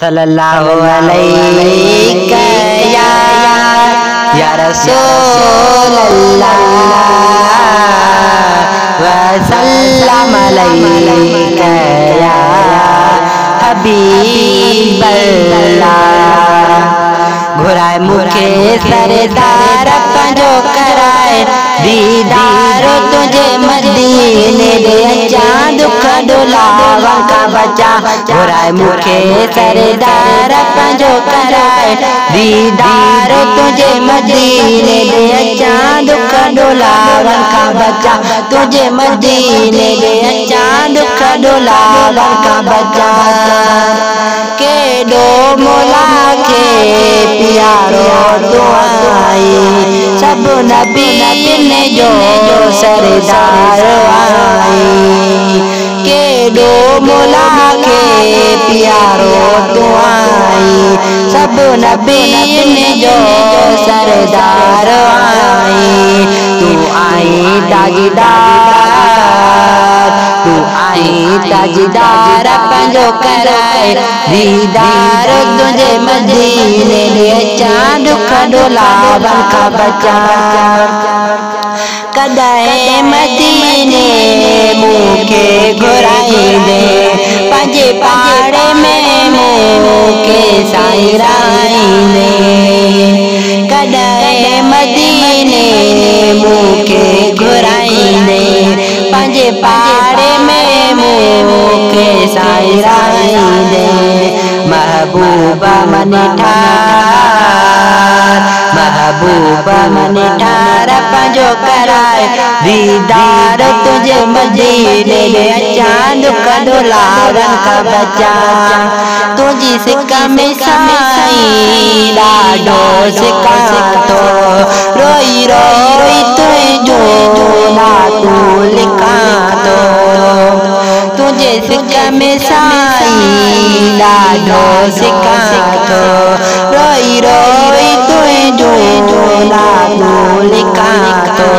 सल्लल्लाहु अलैहि या रसूल अल्लाह व सल्लम अलैका या हबीब अल्लाह। घुराए मुखे सरदार पंजो कराए दीदार तुझे मदीने दे चांद दुलावा का बचा। घुराए मुखे सरदार पंजो कराए दीदार तुझे मदीने दे चांद दुलावा का बचा। तुझे मदीने दे चांद दुलावा का बचा। के दो मोला के प्यारो दुआई सब नबी ने जो सरदार आई। के दो मोला के प्यारो दुआई सब नबी ने जो सरदार आई। तू आई ताजदार तू आई ताजदार पंजो कराए दीदार तुझे मदीने दे चांद दुलावा का बचा। कदे मदीने मुखे घुराई दे पंजे पाड़े में मुखे साईराई दे। कदे मदीने मुखे घुराई दे पंजे पाड़े में मुखे साईराई दे। महबूबा मन ठार महबूबा मन ठार पंजो कराए दीदार तुझे मदीने दे चांद दुलावा का बचा। तुझी सिक्का में साई डाडो सिक्का तो रोई रोई तुझो ना तू लिखा तो। तुझे सिक्का में साई डाडो सिक्का तो रोई रोई तुझो ना तू लिखा तो।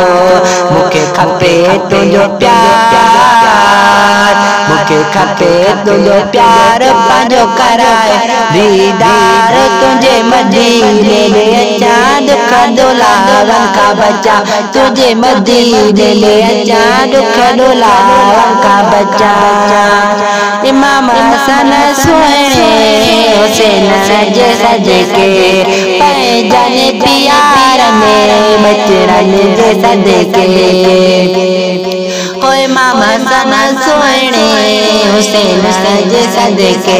मुखे खपे तुझो प्यार मुखे खपे तुझो प्यार पंजो कराए दीदार तुझे मदीने दे चांद दुलावा का बचा। तुझे मदीने दे चांद दुलावा का बचा। इमाम हसन सोने हुसैन जैसा देखे पैजन प्यार में बचरन जैसा देखे। इमाम हसन सोने हुसैन जैसा देखे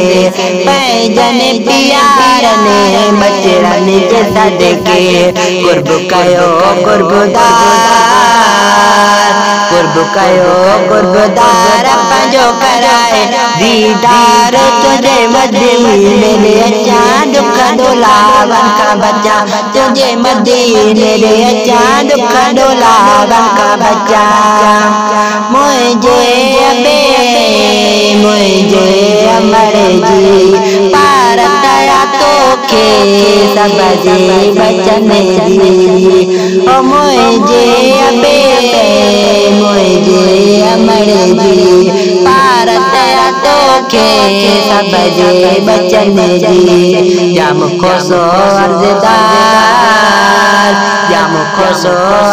पैजन प्यार में बचरन जैसा देखे। कुर्ब कयो कुर्बदार पंजो कराए दीदार तुझे मदीने दे चांद दुलावा का बचा। तुझे मदीने दे चांद दुलावा का बचा। मुझे अमर जी पारतया तो के सब जी बचन जी। ओ मुझे अमर जी पारतया तो के सब जी बचन जी। जाम खोसो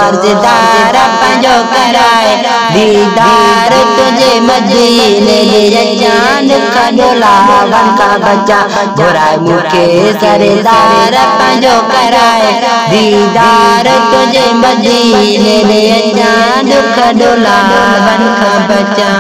अर्जदार पंजो कराए दीदार तुझे मदीने दे चांद दुलावा का बचा। घुराए मुखे सरदार पंजो कराए दीदार तुझे मदीने दे चांद दुलावा का बचा।